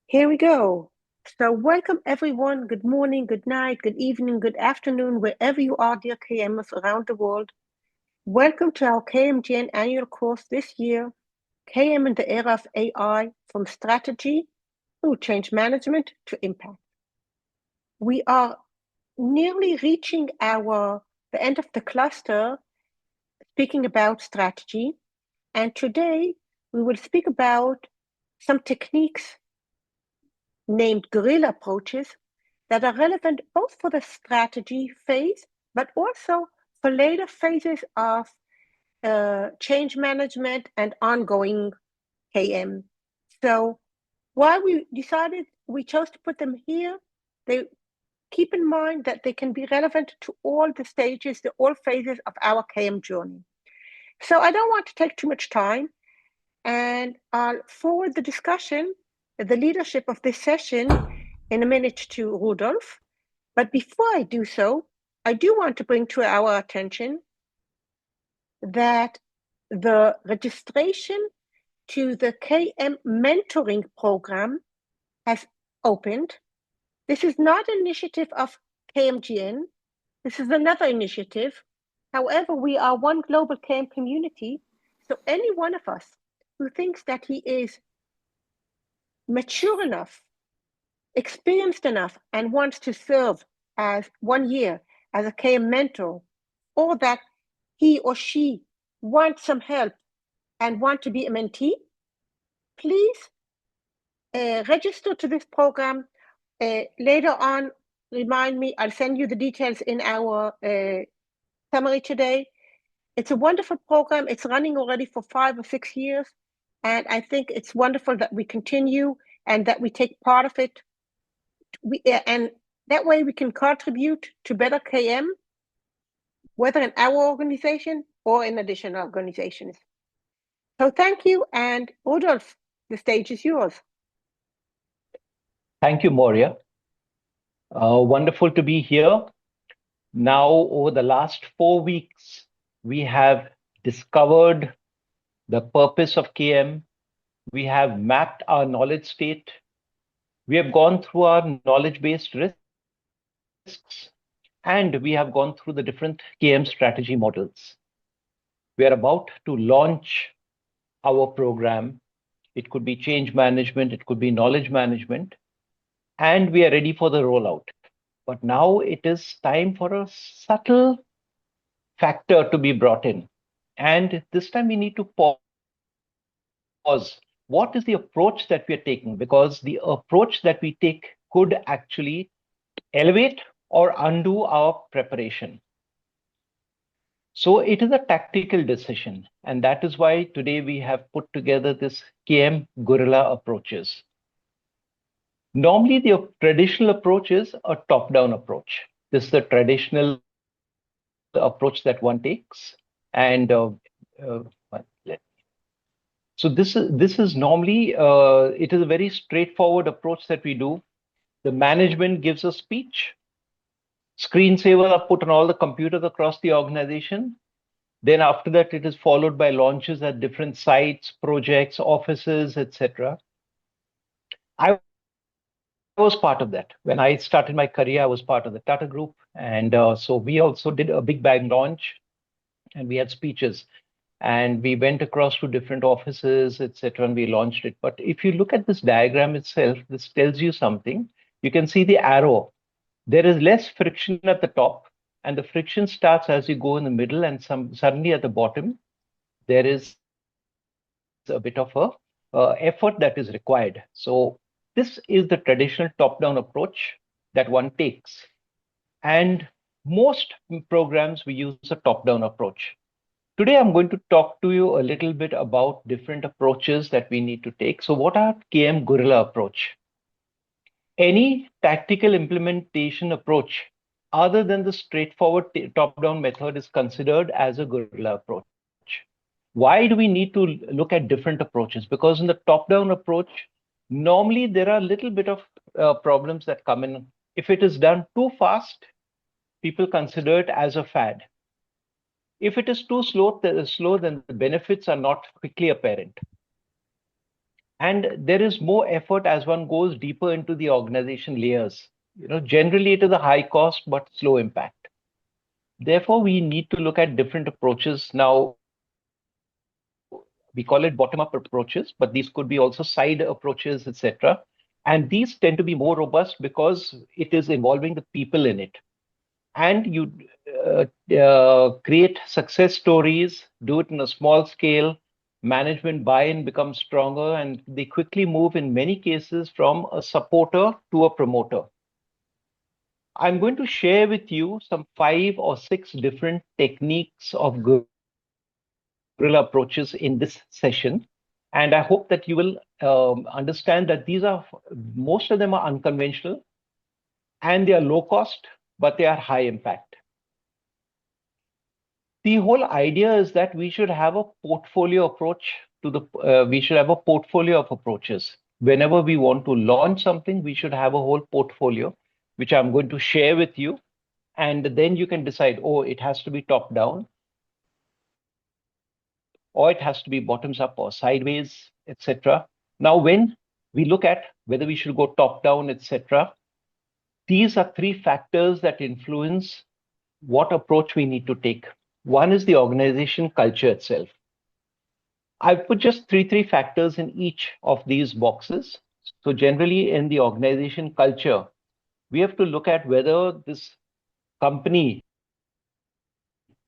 Here we go. So welcome everyone. Good morning, good night, good evening, good afternoon, wherever you are, dear KMers around the world. Welcome to our KMGN annual course this year, KM in the era of AI, from strategy through change management to impact. We are nearly reaching the end of the cluster, speaking about strategy. And today we will speak about some techniques named guerrilla approaches that are relevant both for the strategy phase, but also for later phases of change management and ongoing KM. So while we chose to put them here, they keep in mind that they can be relevant to all the stages, all phases of our KM journey. So I don't want to take too much time, and I'll forward the discussion, the leadership of this session, in a minute to Rudolf. But before I do so, I do want to bring to our attention that the registration to the KM mentoring program has opened. This is not an initiative of KMGN. This is another initiative. However, we are one global KM community. So any one of us who thinks that he is mature enough, experienced enough, and wants to serve as 1 year as a KM mentor, or that he or she wants some help and want to be a mentee, please register to this program. Later on, remind me, I'll send you the details in our summary today. It's a wonderful program. It's running already for 5 or 6 years. And I think it's wonderful that we continue and that we take part of it. And that way we can contribute to better KM, whether in our organization or in additional organizations. So thank you, and Rudolf, the stage is yours. Thank you, Moria. Wonderful to be here. Now, over the last 4 weeks, we have discovered the purpose of KM. We have mapped our knowledge state. We have gone through our knowledge-based risks, and we have gone through the different KM strategy models. We are about to launch our program. It could be change management, it could be knowledge management, and we are ready for the rollout. But now it is time for a subtle factor to be brought in. And this time we need to pause. What is the approach that we are taking? Because the approach that we take could actually elevate or undo our preparation. So it is a tactical decision. And that is why today we have put together this KM Guerilla approaches. Normally, the traditional approach is a top-down approach. This is the traditional approach that one takes. And so this is normally, it is a very straightforward approach that we do. The management gives a speech. Screensavers are put on all the computers across the organization. Then after that, it is followed by launches at different sites, projects, offices, etc. I was part of that. When I started my career, I was part of the Tata Group. And so we also did a big bang launch, and we had speeches. And we went across to different offices, etc., and we launched it. But if you look at this diagram itself, this tells you something. You can see the arrow. There is less friction at the top, and the friction starts as you go in the middle, and suddenly at the bottom, there is a bit of a effort that is required. So this is the traditional top-down approach that one takes. And most programs, we use a top-down approach. Today, I'm going to talk to you a little bit about different approaches that we need to take. So what are KM Guerilla approach? Any tactical implementation approach other than the straightforward top-down method is considered as a guerrilla approach. Why do we need to look at different approaches? Because in the top-down approach, normally there are a little bit of problems that come in. If it is done too fast, people consider it as a fad. If it is too slow, then the benefits are not quickly apparent. And there is more effort as one goes deeper into the organization layers. Generally it is a high cost but slow impact. Therefore, we need to look at different approaches. Now, we call it bottom-up approaches, but these could be also side approaches, etc. And these tend to be more robust because it is involving the people in it. And you create success stories, do it in a small scale, management buy-in becomes stronger, and they quickly move in many cases from a supporter to a promoter. I'm going to share with you some 5 or 6 different techniques of guerrilla approaches in this session. And I hope that you will understand that most of them are unconventional and they are low cost, but they are high impact. The whole idea is that we should have a portfolio approach we should have a portfolio of approaches. Whenever we want to launch something, we should have a whole portfolio, which I'm going to share with you. And then you can decide, oh, it has to be top down, or it has to be bottoms up or sideways, etc. Now, when we look at whether we should go top down, etc., these are 3 factors that influence what approach we need to take. One is the organization culture itself. I've put just three factors in each of these boxes. So generally in the organization culture, we have to look at whether this company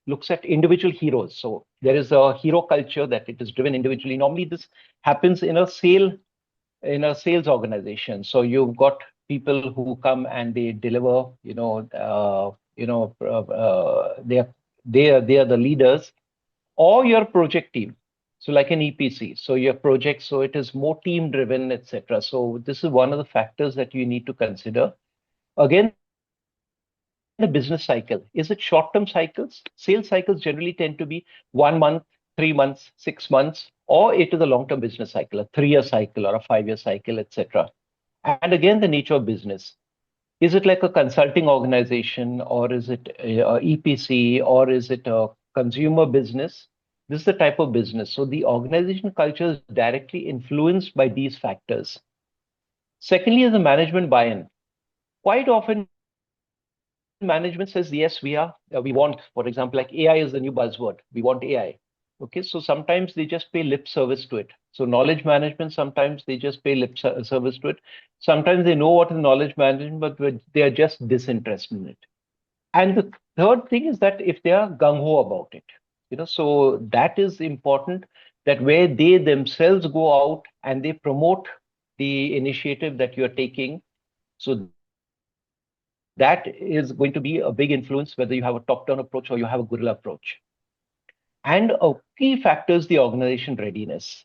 looks at individual heroes. So there is a hero culture that it is driven individually. Normally this happens in a sales organization. So you've got people who come and they deliver, they are the leaders, or your project team. So like an EPC, so your project, so it is more team driven, etc. So this is one of the factors that you need to consider. Again, the business cycle. Is it short-term cycles? Sales cycles generally tend to be 1 month, 3 months, 6 months, or it is a long-term business cycle, a 3-year cycle or a 5-year cycle, etc. And again, the nature of business. Is it like a consulting organization, or is it a EPC, or is it a consumer business? This is the type of business. So the organization culture is directly influenced by these factors. Secondly, is the management buy-in. Quite often, management says, yes, we want, for example, like AI is the new buzzword. We want AI. Okay, so sometimes they just pay lip service to it. So knowledge management, sometimes they just pay service to it. Sometimes they know what is knowledge management, but they are just disinterested in it. And the third thing is that if they are gung-ho about it, so that is important, that where they themselves go out and they promote the initiative that you're taking. So that is going to be a big influence whether you have a top-down approach or you have a guerrilla approach. And a key factor is the organization readiness.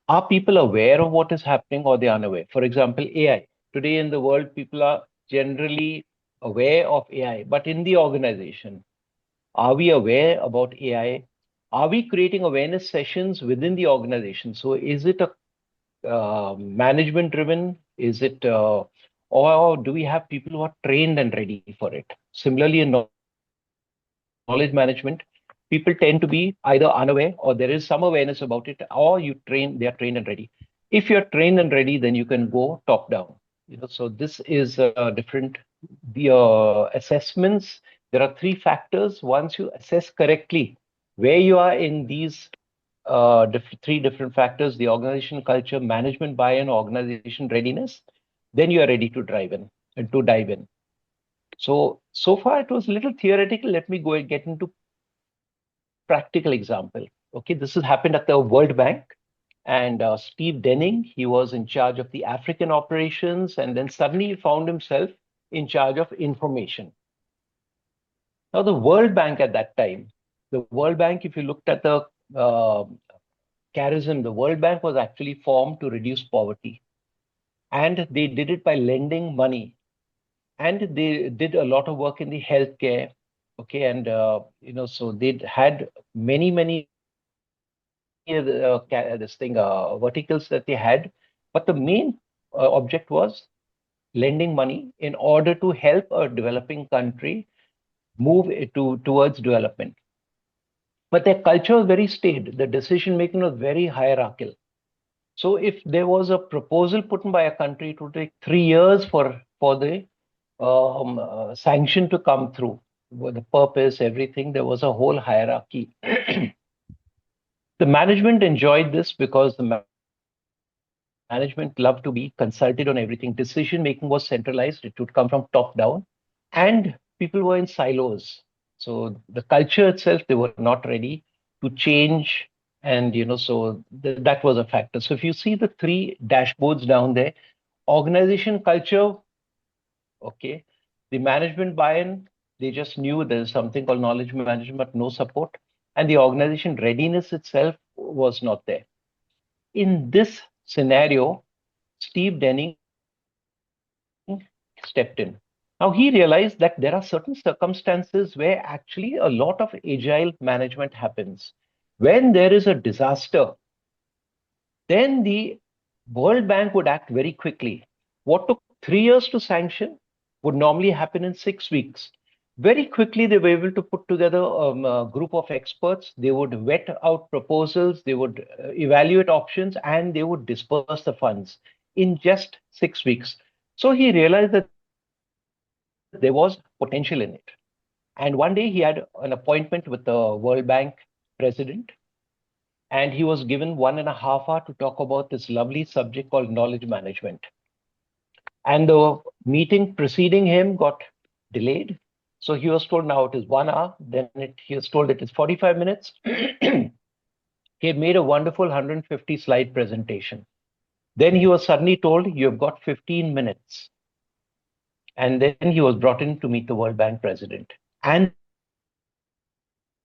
Are people aware of what is happening or they are unaware? For example, AI. Today in the world, people are generally aware of AI, but in the organization, are we aware about AI? Are we creating awareness sessions within the organization? So is it a management driven? Is it, or do we have people who are trained and ready for it? Similarly, in knowledge management, people tend to be either unaware or there is some awareness about it, or they are trained and ready. If you're trained and ready, then you can go top down. So this is different. The assessments, there are 3 factors. Once you assess correctly where you are in these 3 different factors, the organization culture, management buy-in, organization readiness, then you are ready to drive in and to dive in. So far it was a little theoretical. Let me go and get into practical example. Okay, this has happened at the World Bank. And Steve Denning, he was in charge of the African operations, and then suddenly he found himself in charge of information. Now, the World Bank at that time, the World Bank, if you looked at the uh, charism, the World Bank was actually formed to reduce poverty. And they did it by lending money. And they did a lot of work in the healthcare. Okay, and so they had many verticals that they had, but the main object was lending money in order to help a developing country move it towards development. But their culture was very staid. The decision making was very hierarchical. So if there was a proposal put in by a country, it would take 3 years for the sanction to come through. With the purpose, everything, there was a whole hierarchy. The management enjoyed this because the management loved to be consulted on everything. Decision making was centralized. It would come from top down, and people were in silos. So the culture itself, they were not ready to change. And, so that was a factor. So if you see the three dashboards down there, organization culture, okay, the management buy-in, they just knew there's something called knowledge management, but no support. And the organization readiness itself was not there. In this scenario, Steve Denning stepped in. Now he realized that there are certain circumstances where actually a lot of agile management happens. When there is a disaster, then the World Bank would act very quickly. What took 3 years to sanction would normally happen in 6 weeks. Very quickly, they were able to put together a group of experts. They would vet out proposals, they would evaluate options, and they would disperse the funds in just 6 weeks. So he realized that there was potential in it. And one day he had an appointment with the World Bank president, and he was given 1.5 hours to talk about this lovely subject called knowledge management. And the meeting preceding him got delayed. So he was told now it is 1 hour. He was told it is 45 minutes. He had made a wonderful 150 slide presentation. Then he was suddenly told, you have got 15 minutes. And then he was brought in to meet the World Bank president and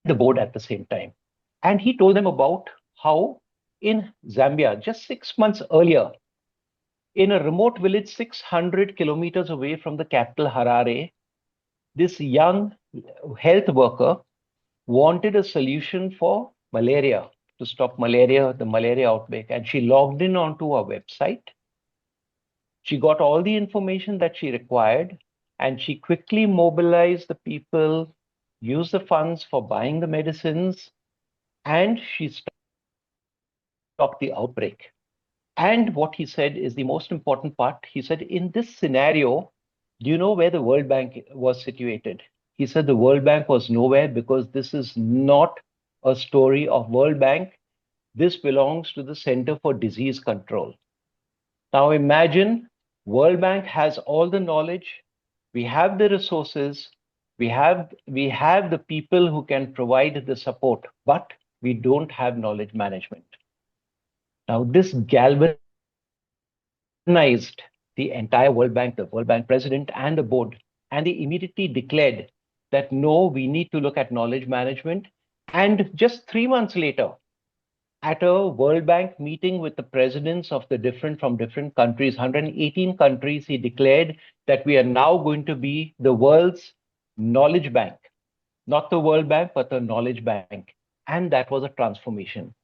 the board at the same time. And he told them about how in Zambia, just 6 months earlier, in a remote village 600 kilometers away from the capital Harare, this young health worker wanted a solution for malaria, to stop malaria, the malaria outbreak. And she logged in onto a website. She got all the information that she required, and she quickly mobilized the people, used the funds for buying the medicines, and she stopped the outbreak. And what he said is the most important part. He said, in this scenario, do you know where the World Bank was situated? He said the World Bank was nowhere because this is not a story of World Bank. This belongs to the Center for Disease Control. Now imagine World Bank has all the knowledge, we have the resources, we have the people who can provide the support, but we don't have knowledge management. Now this galvanized the entire World Bank, the World Bank president and the board, and they immediately declared that no, we need to look at knowledge management. And just 3 months later, at a World Bank meeting with the presidents of the different from different countries, 118 countries, he declared that we are now going to be the world's knowledge bank, not the World Bank, but the knowledge bank. And that was a transformation.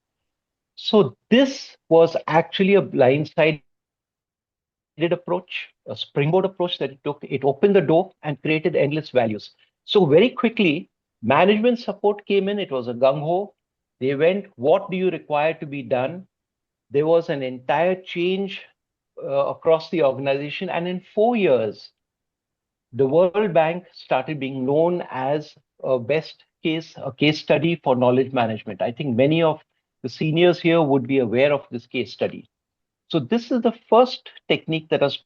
So this was actually a blindsided approach, a springboard approach that it took. It opened the door and created endless values. So very quickly, management support came in. It was a gung ho. They went, what do you require to be done? There was an entire change across the organization. And in 4 years, the World Bank started being known as a case study for knowledge management. I think many of the seniors here would be aware of this case study. So this is the first technique that I was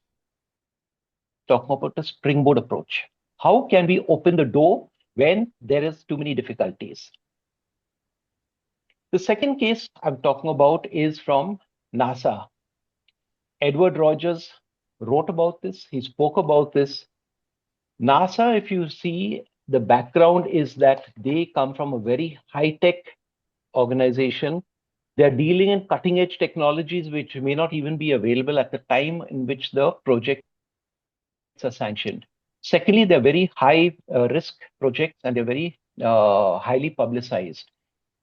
talking about, the springboard approach. How can we open the door when there is too many difficulties? The second case I'm talking about is from NASA. Edward Rogers wrote about this. He spoke about this. NASA, if you see, the background is that they come from a very high-tech organization. They're dealing in cutting-edge technologies which may not even be available at the time in which the projects are sanctioned. Secondly, they're very high risk projects and they're very highly publicized.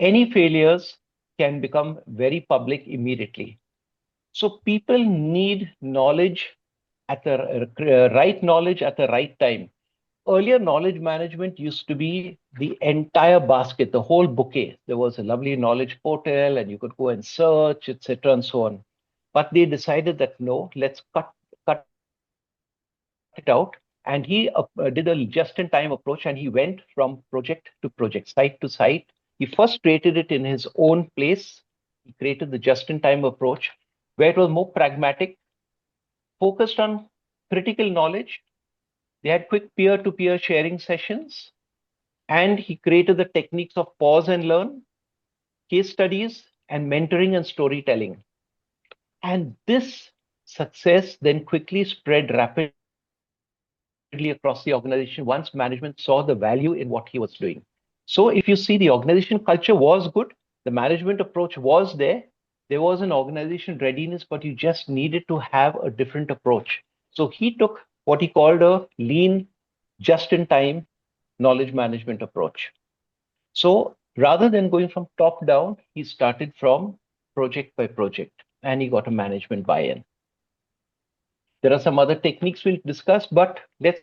Any failures can become very public immediately. So people need knowledge at the right knowledge at the right time. Earlier, knowledge management used to be the entire basket, the whole bouquet. There was a lovely knowledge portal, and you could go and search, etc., and so on. but they decided that no, let's cut it out. And he did a just-in-time approach, and he went from project to project, site to site. He first created it in his own place. He created the just-in-time approach, where it was more pragmatic, focused on critical knowledge. They had quick peer-to-peer sharing sessions, and he created the techniques of pause and learn, case studies, and mentoring and storytelling. And this success then quickly spread rapidly across the organization once management saw the value in what he was doing. So if you see, the organization culture was good, the management approach was there. There was an organization readiness, but you just needed to have a different approach. So he took what he called a lean, just in time knowledge management approach. So rather than going from top down, he started from project by project, and he got a management buy-in. There are some other techniques we'll discuss, but let's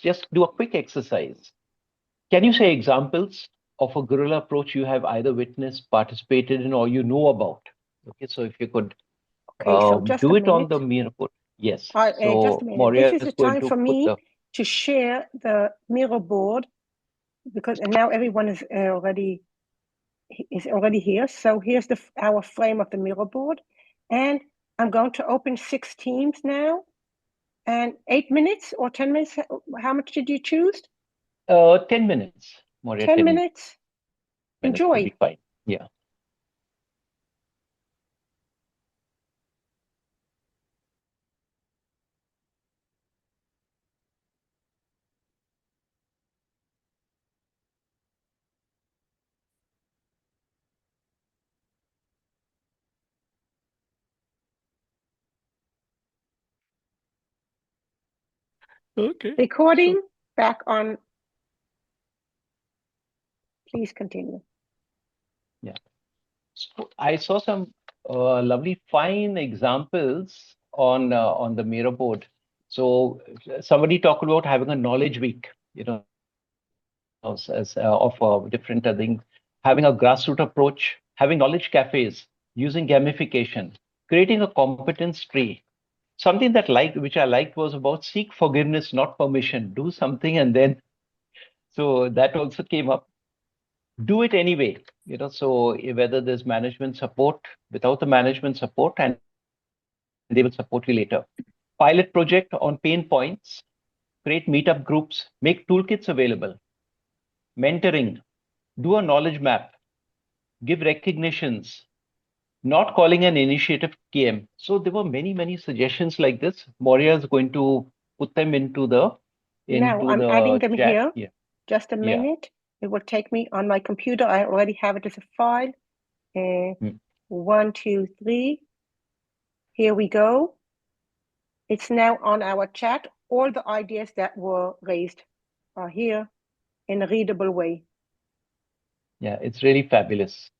just do a quick exercise. Can you say examples of a guerrilla approach you have either witnessed, participated in, or you know about? Okay, so if you could Okay, so do just it a on the minute. Mira board. Yes. So Just a minute. Moria This is is the going time to for put the. me to share the Miro board because and now everyone is already here. So here's our frame of the Miro board, and I'm going to open 6 teams now. And 8 minutes or 10 minutes. How much did you choose? 10 minutes. Moria, 10 10 minutes will be minutes. fine. Yeah. Enjoy. Okay. So Recording back on. Please continue. yeah. So I saw some lovely, fine examples on the Miro board. So somebody talked about having a knowledge week, of different things, having a grassroots approach, having knowledge cafes, using gamification, creating a competence tree. Something that which I liked was about seek forgiveness, not permission. Do something and then so that also came up. Do it anyway. So whether there's management support, without the management support, and they will support you later. Pilot project on pain points, create meetup groups, make toolkits available. Mentoring, do a knowledge map, give recognitions, not calling an initiative KM. So there were many, many suggestions like this. Moria is going to put them Now into I'm adding the them chat. here. Yeah, Just a yeah. minute. It will take me on my computer. I already have it as a file. Hmm. 1, 2, 3. Here we go. It's now on our chat. All the ideas that were raised are here in a readable way. Yeah, it's really fabulous.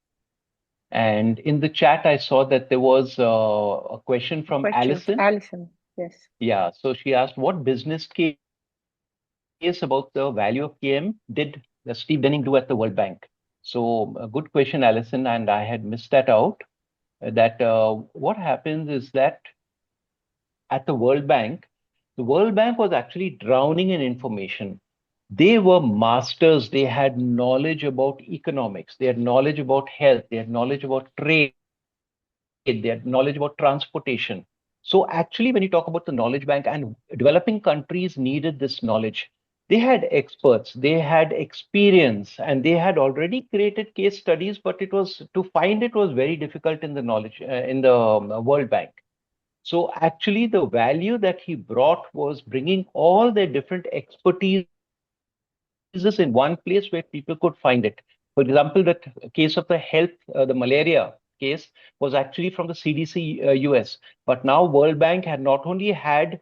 And in the chat, I saw that there was a question A from question, Allison. Alison. Yes. Yeah, so she asked, what business case about the value of KM did Steve Denning do at the World Bank? So a good question, Allison, and I had missed that out. That what happens is that at the World Bank was actually drowning in information. They were masters. They had knowledge about economics. They had knowledge about health. They had knowledge about trade. They had knowledge about transportation. So actually, when you talk about the knowledge bank, and developing countries needed this knowledge, they had experts, they had experience, and they had already created case studies, but it was to find it was very difficult in the knowledge in the World Bank. So actually, the value that he brought was bringing all their different expertises in one place where people could find it. For example, that case of the health, the malaria case was actually from the CDC US. But now World Bank had not only had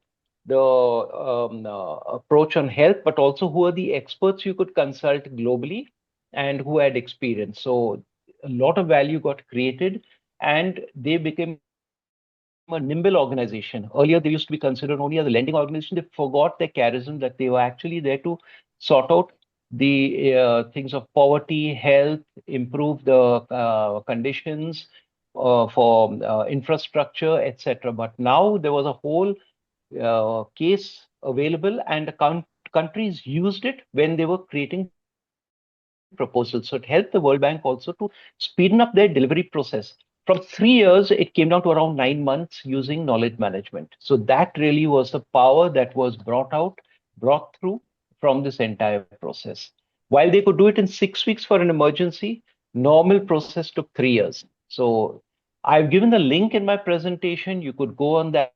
the approach on health, but also who are the experts you could consult globally and who had experience. So a lot of value got created and they became a nimble organization. Earlier, they used to be considered only as a lending organization. They forgot their charism, that they were actually there to sort out the things of poverty, health, improve the conditions, for infrastructure, etc. But now there was a whole case available, and the countries used it when they were creating proposals. So it helped the World Bank also to speeden up their delivery process. From 3 years, it came down to around 9 months using knowledge management. So that really was the power that was brought through from this entire process. While they could do it in 6 weeks for an emergency, normal process took 3 years. So I've given the link in my presentation. You could go on that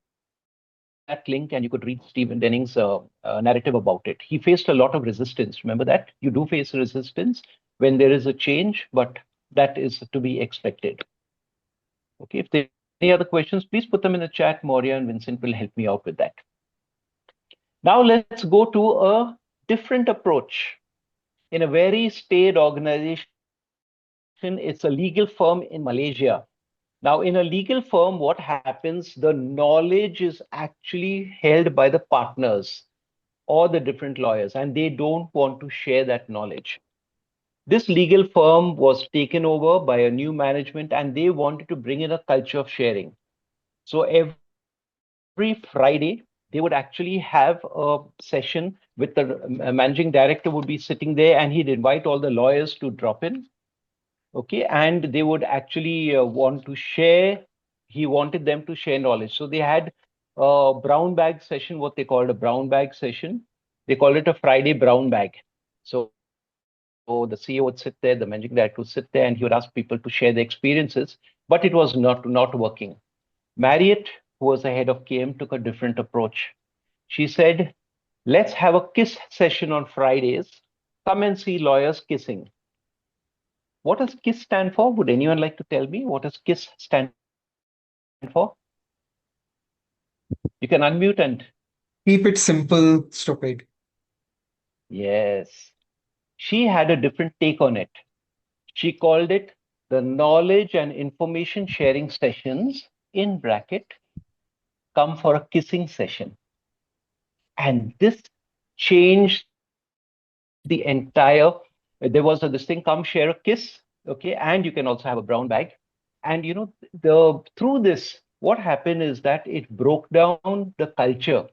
link and you could read Stephen Denning's narrative about it. He faced a lot of resistance. Remember that? You do face resistance when there is a change, but that is to be expected. Okay, if there are any other questions, please put them in the chat. Moria and Vincent will help me out with that. Now let's go to a different approach. In a very staid organization, it's a legal firm in Malaysia. Now, in a legal firm, what happens? The knowledge is actually held by the partners or the different lawyers, and they don't want to share that knowledge. This legal firm was taken over by a new management, and they wanted to bring in a culture of sharing. So every Friday, they would actually have a session with the managing director would be sitting there, and he'd invite all the lawyers to drop in. Okay, and they would actually want to share. He wanted them to share knowledge. So they had a brown bag session, what they called a brown bag session. They call it a Friday brown bag. So the CEO would sit there, the managing director would sit there, and he would ask people to share their experiences, but it was not working. Marriott, who was the head of KM, took a different approach. She said, let's have a kiss session on Fridays. Come and see lawyers kissing. What does KISS stand for? Would anyone like to tell me what does KISS stand for? You can unmute and Keep it simple, stupid. yes. She had a different take on it. She called it the knowledge and information sharing sessions in bracket come for a kissing session. And this changed the entire. There was this thing, come share a kiss, okay, and you can also have a brown bag. And through this, what happened is that it broke down the culture.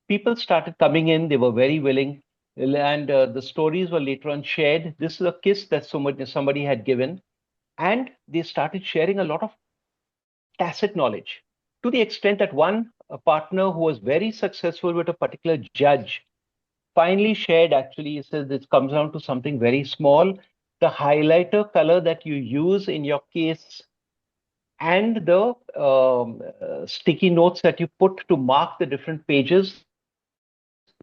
People started coming in; they were very willing, and the stories were later on shared. This is a kiss that somebody had given, and they started sharing a lot of tacit knowledge to the extent that one partner who was very successful with a particular judge finally shared, actually, he says this comes down to something very small. The highlighter color that you use in your case and the sticky notes that you put to mark the different pages,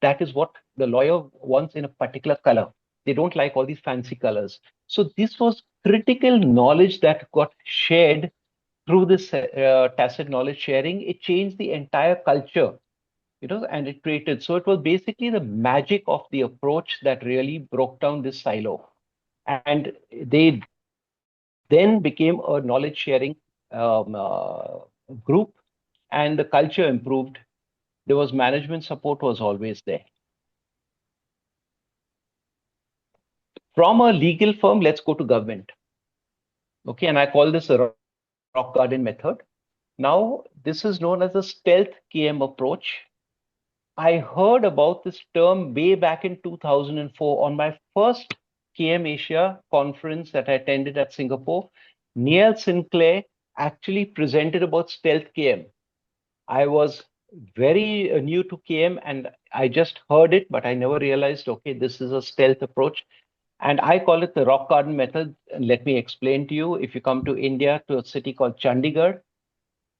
that is what the lawyer wants in a particular color. They don't like all these fancy colors. So this was critical knowledge that got shared through this tacit knowledge sharing. It changed the entire culture, and it created. So it was basically the magic of the approach that really broke down this silo. And they then became a knowledge sharing group, and the culture improved. There was management support was always there. From a legal firm, let's go to government. Okay, and I call this a rock garden method. Now, this is known as a stealth KM approach. I heard about this term way back in 2004 on my first KM Asia conference that I attended at Singapore. Neil Sinclair actually presented about stealth KM. I was very new to KM and I just heard it, but I never realized, okay, this is a stealth approach. And I call it the rock garden method. And let me explain to you. If you come to India, to a city called Chandigarh,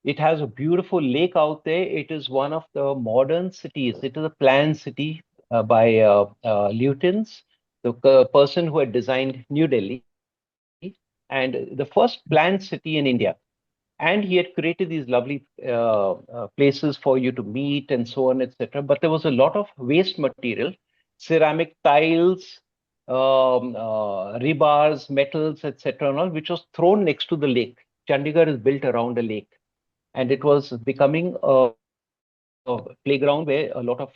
it has a beautiful lake out there. It is one of the modern cities. It is a planned city by Lutens, the person who had designed New Delhi, and the first planned city in India. And he had created these lovely places for you to meet and so on, etc. But there was a lot of waste material, ceramic tiles, rebars, metals, etc., and all, which was thrown next to the lake. Chandigarh is built around a lake, and it was becoming a playground where a lot of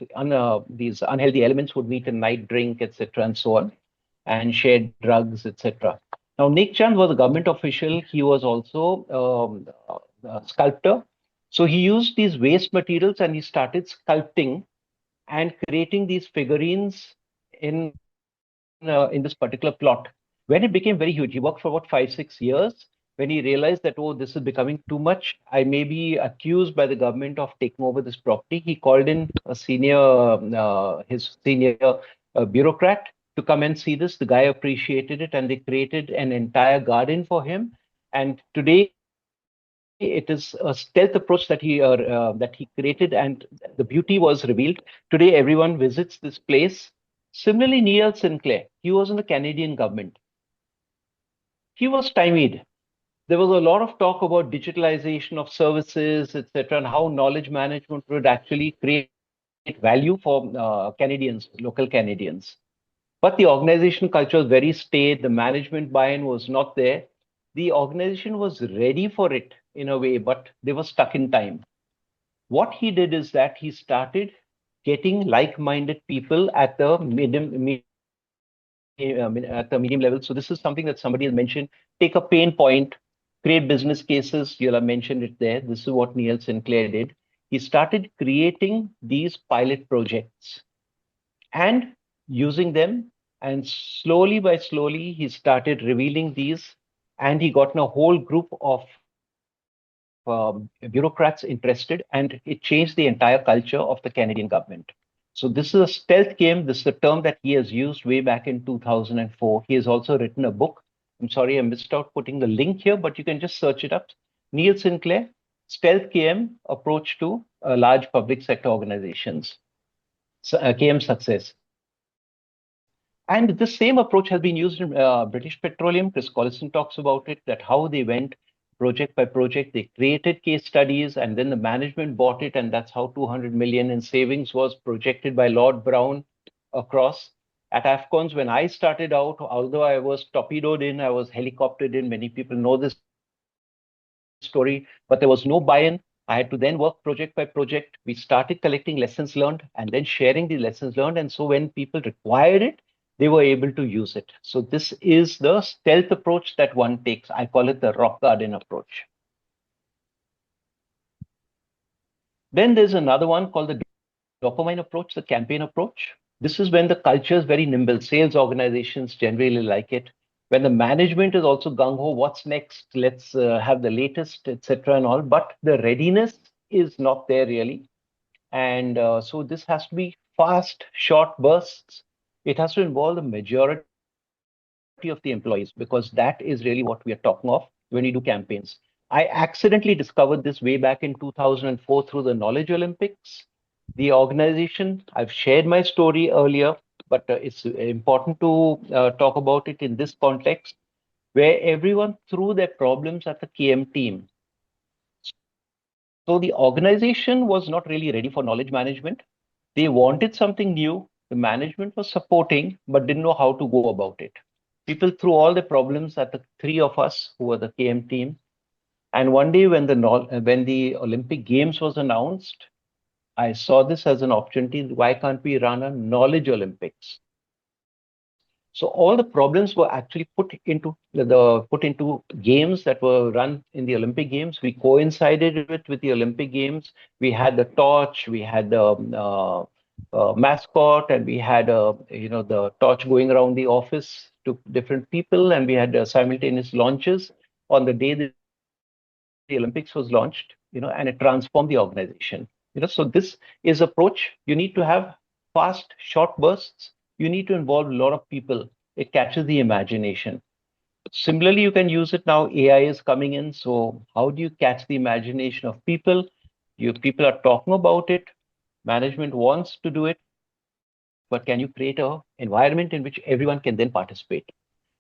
these unhealthy elements would meet and night drink, etc., and so on, and share drugs, etc. Now, Nek Chand was a government official. He was also a sculptor. So he used these waste materials and he started sculpting and creating these figurines in this particular plot. When it became very huge, he worked for about 5, 6 years. When he realized that, oh, this is becoming too much, I may be accused by the government of taking over this property. He called in a his senior bureaucrat to come and see this. The guy appreciated it, and they created an entire garden for him. And today, it is a stealth approach that he created, and the beauty was revealed. Today, everyone visits this place. Similarly, Neil Sinclair, he was in the Canadian government. He was stymied. There was a lot of talk about digitalization of services, etc., and how knowledge management would actually create value for Canadians, local Canadians. But the organization culture was very staid. The management buy-in was not there. The organization was ready for it in a way, but they were stuck in time. What he did is that he started getting like-minded people at the at the medium level. So this is something that somebody has mentioned. Take a pain point, create business cases. You'll have mentioned it there. This is what Neil Sinclair did. He started creating these pilot projects and using them. And slowly by slowly, he started revealing these, and he got a whole group of bureaucrats interested, and it changed the entire culture of the Canadian government. So this is a stealth game. This is a term that he has used way back in 2004. He has also written a book. I'm sorry, I missed out putting the link here, but you can just search it up. Neil Sinclair, Stealth KM Approach to Large Public Sector Organizations, KM Success. And this same approach has been used in British Petroleum. Chris Collison talks about it, that how they went project by project, they created case studies, and then the management bought it, and that's how 200 million in savings was projected by Lord Brown across. At AFCONS, when I started out, although I was torpedoed in, I was helicoptered in. Many people know this story, but there was no buy-in. I had to then work project by project. We started collecting lessons learned and then sharing the lessons learned. And so when people required it, they were able to use it. So this is the stealth approach that one takes. I call it the rock garden approach. Then there's another one called the dopamine approach, the campaign approach. This is when the culture is very nimble. Sales organizations generally like it. When the management is also gung ho, what's next? Let's have the latest, etc., and all. But the readiness is not there really. And so this has to be fast, short bursts. It has to involve the majority of the employees, because that is really what we are talking of when we do campaigns. I accidentally discovered this way back in 2004 through the Knowledge Olympics. The organization, I've shared my story earlier, but it's important to talk about it in this context, where everyone threw their problems at the KM team. So the organization was not really ready for knowledge management. They wanted something new. The management was supporting, but didn't know how to go about it. People threw all the problems at the three of us who were the KM team. And one day when the Olympic Games was announced, I saw this as an opportunity. Why can't we run a knowledge Olympics? So all the problems were actually put into games that were run in the Olympic Games. We coincided it with the Olympic Games. We had the torch, we had the mascot, and we had the torch going around the office to different people, and we had simultaneous launches on the day the Olympics was launched. And it transformed the organization. So this is approach. You need to have fast, short bursts. You need to involve a lot of people. It catches the imagination. Similarly, you can use it now. AI is coming in. So how do you catch the imagination of people? People are talking about it. Management wants to do it, but can you create a environment in which everyone can then participate?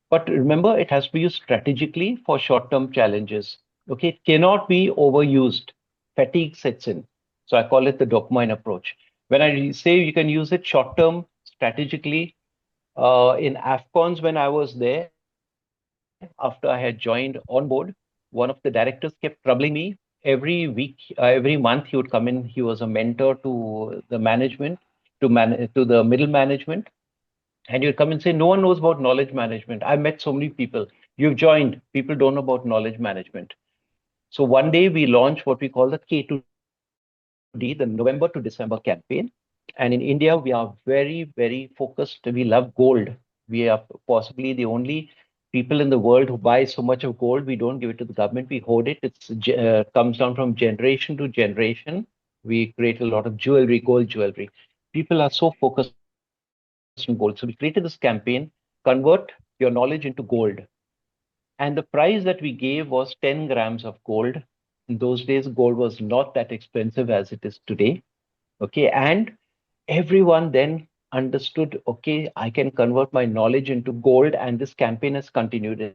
But remember, it has to be used strategically for short-term challenges. Okay, it cannot be overused. Fatigue sets in. So I call it the dopamine approach. When I say you can use it short-term, strategically, in AFCONs when I was there, after I had joined on board, one of the directors kept troubling me every week, every month. He would come in. He was a mentor to the management, to the middle management, and you'd come and say, no one knows about knowledge management. I met so many people. You've joined. People don't know about knowledge management. So one day we launched what we call the K2D, the November to December campaign. And in India, we are very, very focused. We love gold. We are possibly the only people in the world who buy so much of gold. We don't give it to the government. We hoard it. It comes down from generation to generation. We create a lot of jewelry, gold jewelry. People are so focused on gold. So we created this campaign, convert your knowledge into gold. And the prize that we gave was 10 grams of gold. In those days, gold was not that expensive as it is today. Okay. And everyone then understood, okay, I can convert my knowledge into gold. And this campaign has continued.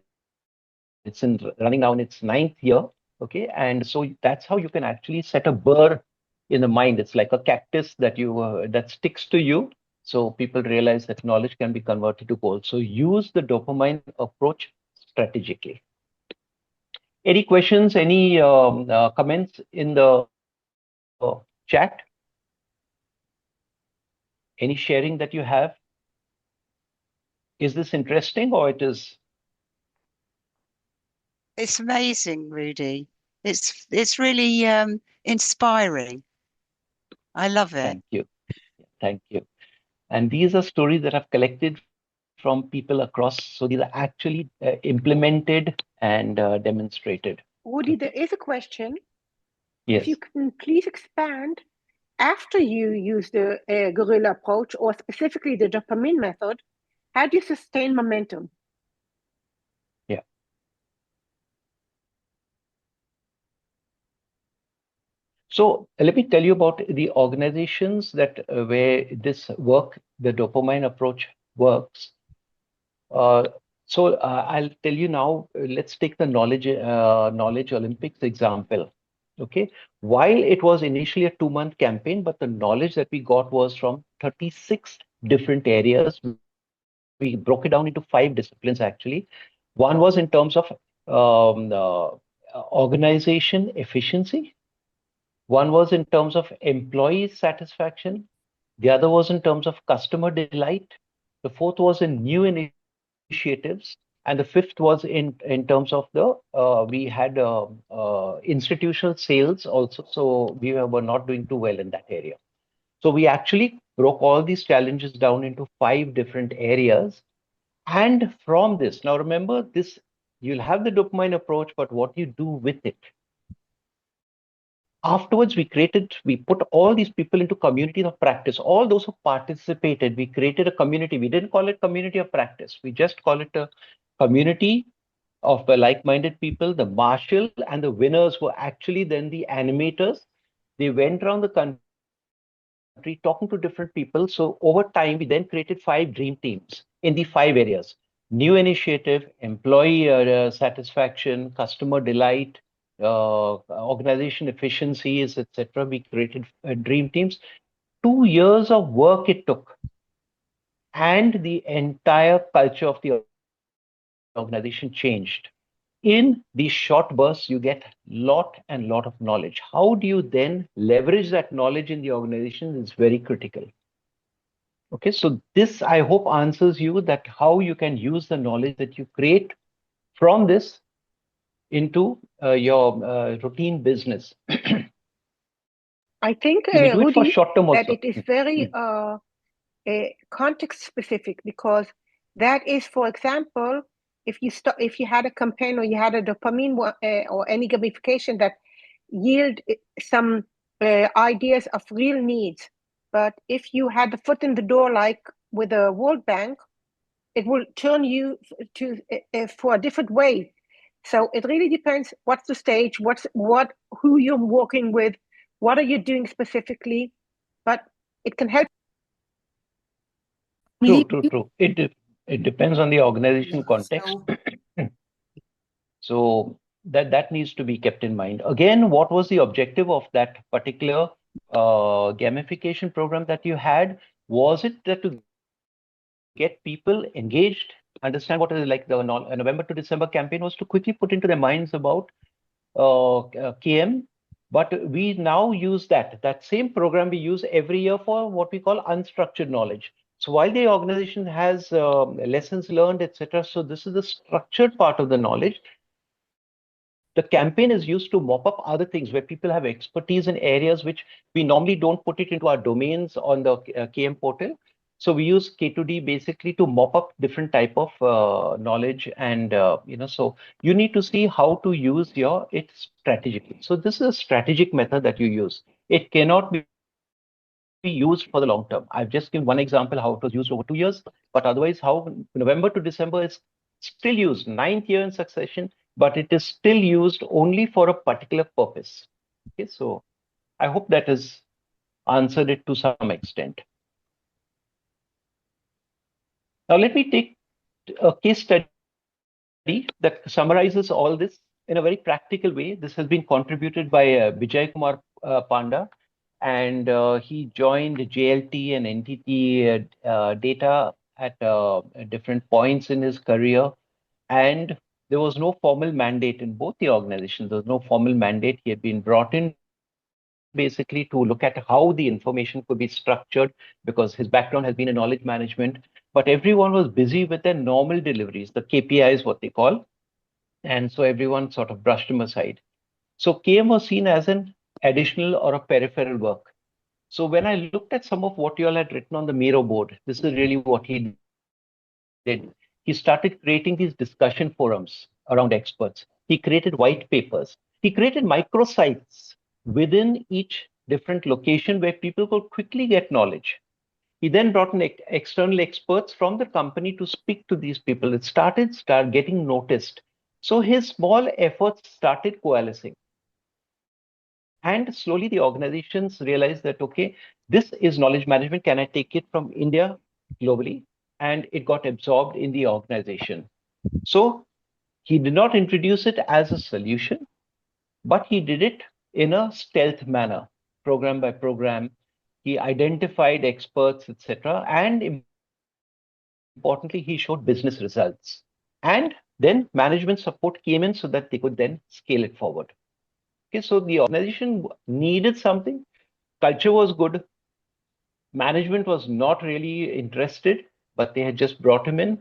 Running now in its ninth year. Okay. And so that's how you can actually set a burr in the mind. It's like a cactus that sticks to you. So people realize that knowledge can be converted to gold. So use the dopamine approach strategically. Any questions, any comments in the chat? Any sharing that you have? Is this interesting or it is? It's amazing, Rudy. It's really inspiring. I love it. Thank you. Thank you. And these are stories that I've collected from people across. So these are actually implemented and demonstrated. Woody, Okay. there is a question. Yes. If you can please expand after you use the guerrilla approach or specifically the dopamine method, how do you sustain momentum? Yeah. So let me tell you about the organizations that where this work, the dopamine approach works. Uh, so I'll tell you now. Let's take the knowledge Olympics example. Okay, while it was initially a 2 month campaign, but the knowledge that we got was from 36 different areas. We broke it down into 5 disciplines actually. One was in terms of um, uh, organization efficiency. One was in terms of employee satisfaction. The other was in terms of customer delight. The fourth was in new initiatives. And the fifth was in terms of we had institutional sales also. So we were not doing too well in that area. So we actually broke all these challenges down into 5 different areas. And from this, now remember this, you'll have the dopamine approach, but what you do with it. Afterwards, we put all these people into communities of practice. All those who participated, we created a community. We didn't call it community of practice. We just call it a community of like-minded people. The marshal and the winners were actually then the animators. They went around the country talking to different people. So over time, we then created 5 dream teams in the 5 areas: new initiative, employee satisfaction, customer delight, organization efficiencies, etc. We created dream teams. 2 years of work it took, and the entire culture of the organization changed. In these short bursts, you get lot and lot of knowledge. How do you then leverage that knowledge in the organization is very critical. Okay, so this I hope answers you that how you can use the knowledge that you create from this into your routine business. I think, We do it for Rudy, short term that also. it is very context specific, because that is, for example, if you had a campaign or you had a dopamine or any gamification that yield some ideas of real needs, but if you had the foot in the door, like with the World Bank, it will turn you to for a different way. So it really depends what's the stage, who you're working with, what are you doing specifically, but it can help. True. It depends on the organization context. So So that needs to be kept in mind. Again, what was the objective of that particular gamification program that you had? Was it that to get people engaged, understand what is like the November to December campaign was to quickly put into their minds about KM, but we now use that same program we use every year for what we call unstructured knowledge. So while the organization has lessons learned, etc., so this is the structured part of the knowledge. The campaign is used to mop up other things where people have expertise in areas which we normally don't put it into our domains on the KM portal. So we use K2D basically to mop up different type of knowledge, and so you need to see how to use it strategically. So this is a strategic method that you use. It cannot be used for the long term. I've just given one example how it was used over 2 years, but otherwise how November to December is still used, ninth year in succession, but it is still used only for a particular purpose. Okay, so I hope that has answered it to some extent. Now let me take a case study that summarizes all this in a very practical way. This has been contributed by Vijay Kumar Panda, and he joined JLT and NTT data at different points in his career. And there was no formal mandate in both the organizations. There was no formal mandate. He had been brought in basically to look at how the information could be structured because his background has been in knowledge management. But everyone was busy with their normal deliveries, the KPIs, what they call. And so everyone sort of brushed him aside. So KM was seen as an additional or a peripheral work. So when I looked at some of what you all had written on the Miro board, this is really what he did. He started creating these discussion forums around experts. He created white papers. He created microsites within each different location where people could quickly get knowledge. He then brought in external experts from the company to speak to these people. It start getting noticed. So his small efforts started coalescing. And slowly the organizations realized that, okay, this is knowledge management. Can I take it from India globally? And it got absorbed in the organization. So he did not introduce it as a solution, but he did it in a stealth manner, program by program. He identified experts, etc. And importantly, he showed business results. And then management support came in so that they could then scale it forward. Okay, so the organization needed something. Culture was good. Management was not really interested, but they had just brought him in,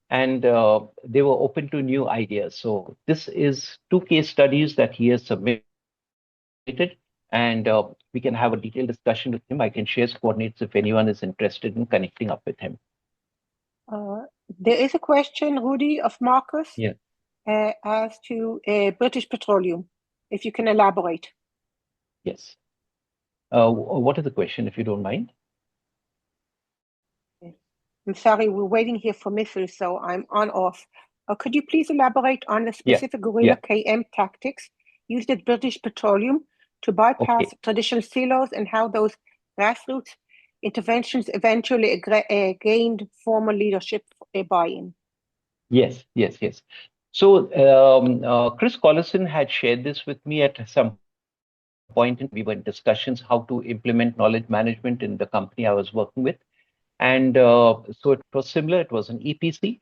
and they were open to new ideas. So this is two case studies that he has submitted, and we can have a detailed discussion with him. I can share his coordinates if anyone is interested in connecting up with him. Uh, there is a question, Rudy, of Marcus Yeah. as to British Petroleum, if you can elaborate. Yes. What is the question, if you don't mind? I'm sorry, we're waiting here for missiles, so I'm on off. Could you please elaborate on the Yeah. specific guerrilla KM tactics used at British Petroleum to bypass Okay. traditional silos and how those grassroots interventions eventually gained formal leadership buy-in? Yes, yes, yes. So Chris Collison had shared this with me at some point in time. We were in discussions how to implement knowledge management in the company I was working with. And so it was similar. It was an EPC.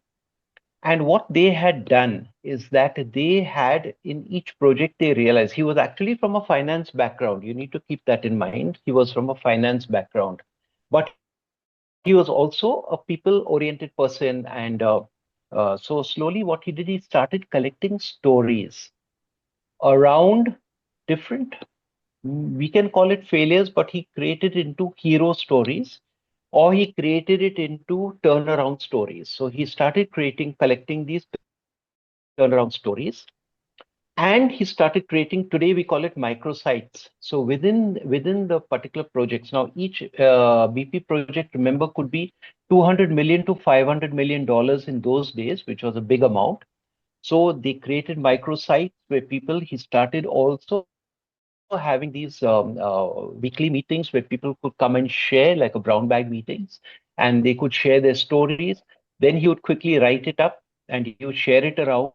And what they had done is that they had in each project, they realized he was actually from a finance background. You need to keep that in mind. He was from a finance background, but he was also a people-oriented person. And so slowly, what he did, he started collecting stories around different, we can call it failures, but he created into hero stories, or he created it into turnaround stories. So he started collecting these turnaround stories, and he started creating, today we call it microsites. So within the particular projects, now each BP project, remember, could be 200 million to 500 million dollars in those days, which was a big amount. So they created microsites where people, he started also having these weekly meetings where people could come and share, like a brown bag meetings, and they could share their stories. Then he would quickly write it up and he would share it around.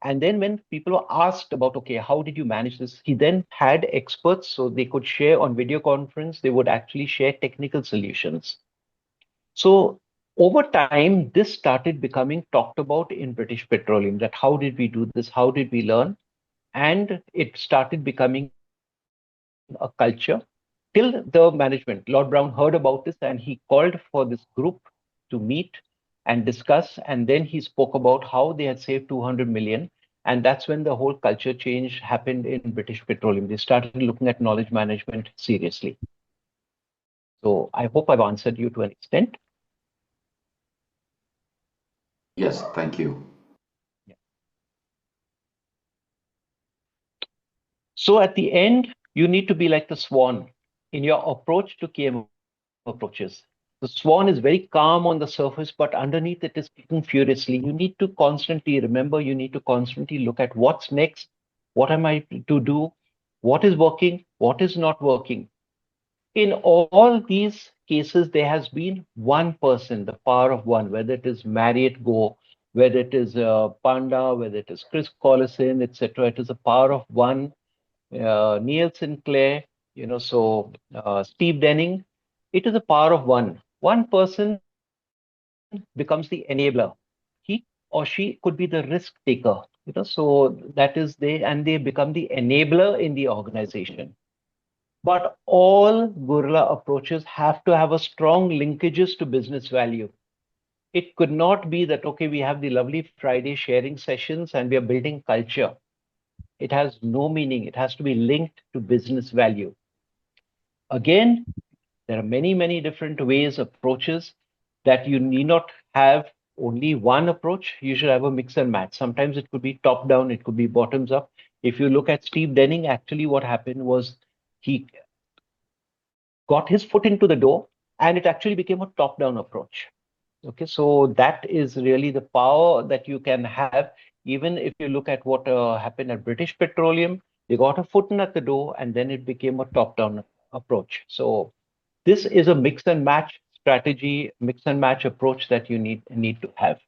And then when people were asked about, okay, how did you manage this? He then had experts so they could share on video conference. They would actually share technical solutions. So over time, this started becoming talked about in British Petroleum, that how did we do this? How did we learn? And it started becoming a culture. till the management, Lord Brown heard about this and he called for this group to meet and discuss. And then he spoke about how they had saved 200 million. And that's when the whole culture change happened in British Petroleum. They started looking at knowledge management seriously. So I hope I've answered you to an extent. Yes, thank you. Yeah. So at the end, you need to be like the swan in your approach to KM approaches. The swan is very calm on the surface, but underneath it is kicking furiously. You need to constantly remember, you need to constantly look at what's next, what am I to do, what is working, what is not working. In all these cases, there has been one person, the power of one, whether it is Marriott Go, whether it is Panda, whether it is Chris Collison, etc. It is a power of one. Neil Sinclair, Steve Denning. It is a power of one. One person becomes the enabler. He or she could be the risk taker. So that is and they become the enabler in the organization. But all Guerilla approaches have to have a strong linkages to business value. It could not be that, okay, we have the lovely Friday sharing sessions and we are building culture. It has no meaning. It has to be linked to business value. Again, there are many, many different ways, approaches that you need not have only one approach. You should have a mix and match. Sometimes it could be top down, it could be bottoms up. If you look at Steve Denning, actually what happened was he got his foot into the door and it actually became a top down approach. Okay, so that is really the power that you can have. Even if you look at what happened at British Petroleum, they got a foot in at the door and then it became a top down approach. So this is a mix and match strategy, mix and match approach that you need to have.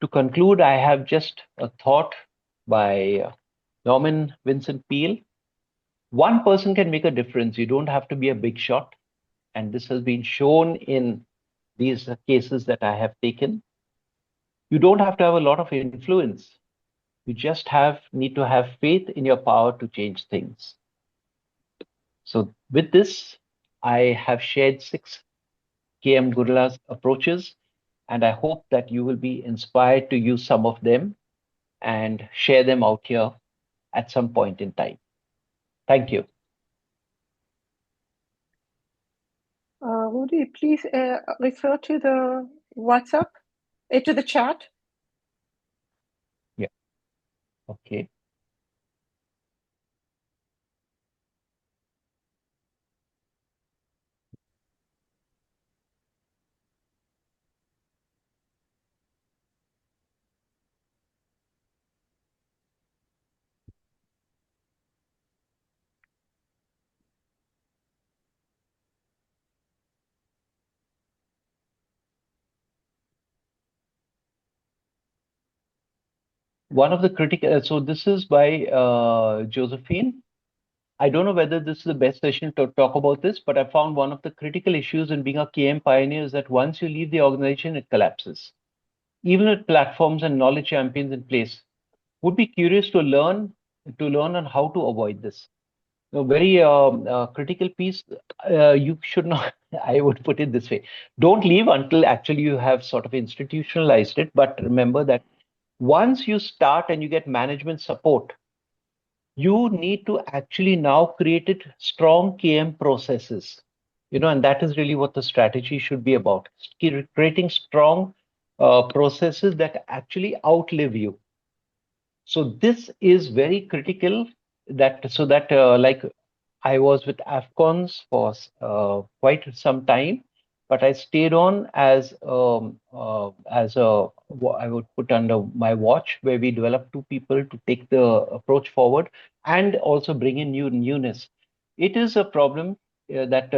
To conclude, I have just a thought by Norman Vincent Peale. One person can make a difference. You don't have to be a big shot. And this has been shown in these cases that I have taken. You don't have to have a lot of influence. You just need to have faith in your power to change things. So with this, I have shared 6 KM Gurilla's approaches, and I hope that you will be inspired to use some of them and share them out here at some point in time. Thank you. Rudy, please refer to the WhatsApp, to the chat. Yeah. Okay. One of the critical, so this is by Josephine. I don't know whether this is the best session to talk about this, but I found one of the critical issues in being a KM pioneer is that once you leave the organization, it collapses. Even with platforms and knowledge champions in place, would be curious to learn on how to avoid this. A very critical piece. You should not. I would put it this way: don't leave until actually you have sort of institutionalized it. But remember that once you start and you get management support, you need to actually now create it strong KM processes, and that is really what the strategy should be about. Creating strong processes that actually outlive you. So this is very critical that so that like I was with AFCONs for quite some time, but I stayed on as I would put under my watch, where we developed 2 people to take the approach forward and also bring in newness. It is a problem that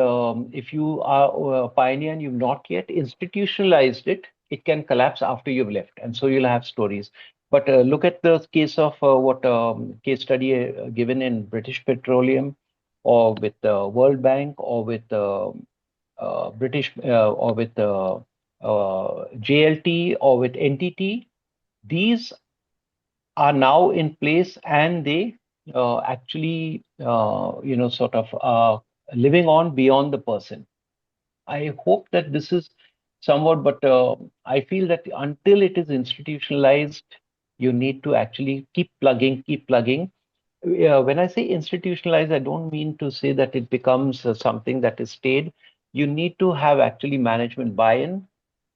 if you are a pioneer and you've not yet institutionalized it, it can collapse after you've left, and so you'll have stories. But look at the case of what case study given in British Petroleum, or with the World Bank, or with British, or with JLT, or with NTT. These are now in place, and they actually, sort of living on beyond the person. I hope that this is somewhat, but I feel that until it is institutionalized, you need to actually keep plugging, keep plugging. When I say institutionalized, I don't mean to say that it becomes something that is stayed. You need to have actually management buy-in.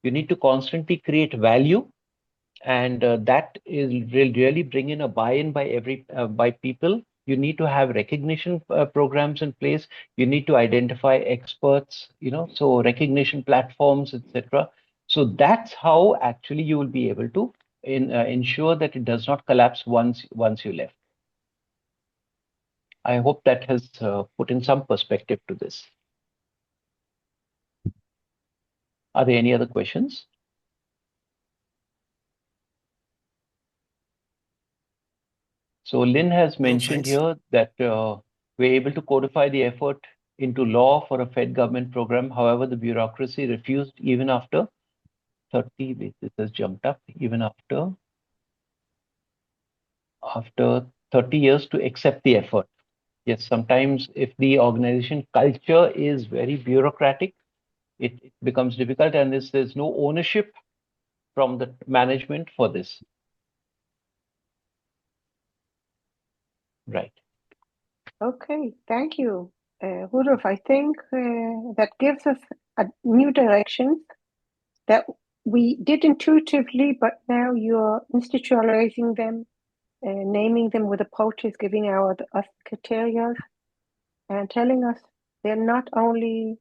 You need to constantly create value, and that is will really bring in a buy-in by by people. You need to have recognition programs in place. You need to identify experts, so recognition platforms, etc. So that's how actually you will be able to ensure that it does not collapse once you left. I hope that has put in some perspective to this. Are there any other questions? So Lynn has mentioned here that we're able to codify the effort into law for a Fed government program. However, the bureaucracy refused even after 30, this has jumped up, even after 30 years to accept the effort. Yes, sometimes if the organization culture is very bureaucratic, it becomes difficult, and there's no ownership from the management for this. Right. Okay, thank you, Rudolf. I think that gives us a new direction that we did intuitively, but now you're institutionalizing them, naming them with approaches, giving us criteria, and telling us they're not only,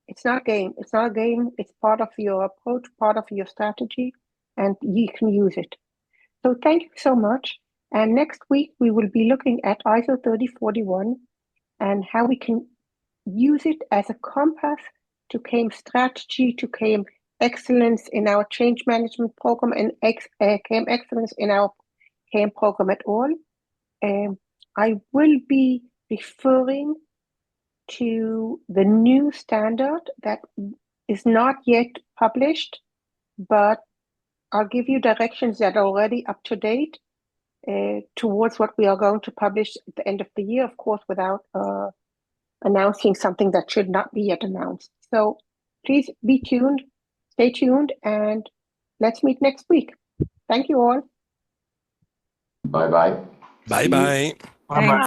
it's not a game, it's part of your approach, part of your strategy, and you can use it. So thank you so much. And next week, we will be looking at ISO 3041 and how we can use it as a compass to KM strategy, to KM excellence in our change management program, and KM excellence in our KM program at all. I will be referring to the new standard that is not yet published, but I'll give you directions that are already up to date towards what we are going to publish at the end of the year, of course, without announcing something that should not be yet announced. So please be tuned, stay tuned, and let's meet next week. Thank you all. Bye-bye. Bye-bye. Thanks.